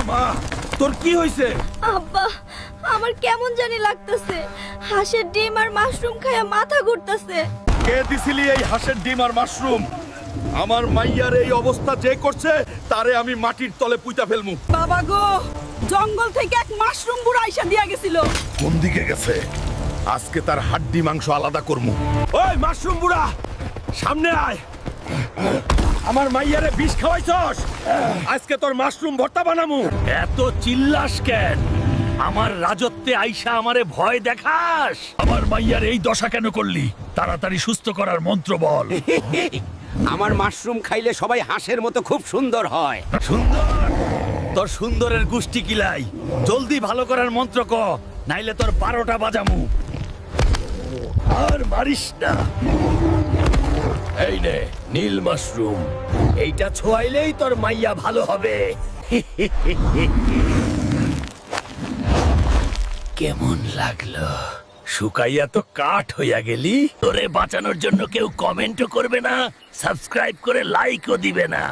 মা তোর কি হইছে? আব্বা আমার কেমন জানি লাগতেছে, হাঁসের ডিম আর মাশরুম খায়া মাথা ঘুরতেছে। কে দিছিলি এই হাঁসের ডিম আর মাশরুম? আমার মাইয়ার এই অবস্থা যে করছে তারে আমি মাটির তলে পুইতা ফেলমু। বাবা গো, জঙ্গল থেকে এক মাশরুম বুড়া আইসা দিয়া গেছিল। কোন দিকে গেছে? আজকে তার হাড্ডি মাংস আলাদা করমু। ওই মাশরুম বুড়া, সামনে আয়। আমার মাইয়ারে বিষ খাওয়াইছস, আজকে তোর মাশরুম ভর্তা বানামু। এত চিল্লাস কেন? আমার রাজত্বে আইসা আমারে ভয় দেখাস? আমার মাইয়ার এই দশা কেন করলি? তাড়াতাড়ি সুস্থ করার মন্ত্র বল। আমার মাশরুম খাইলে সবাই হাঁসের মতো খুব সুন্দর হয়। সুন্দর? তোর সুন্দরের গুষ্টি কিলাই। জলদি ভালো করার মন্ত্র ক, নাইলে তোর 12টা বাজামু। আর মারিস না। এই নে নীল মাশরুম, এইটা ছোয়াইলেই তোর মাইয়া ভালো হবে। কেমন লাগলো? শুকাইয়া তো কাঠ হইয়া গেলি। তোরে বাঁচানোর জন্য কেউ কমেন্টও করবে না, সাবস্ক্রাইব করে লাইকও দিবে না।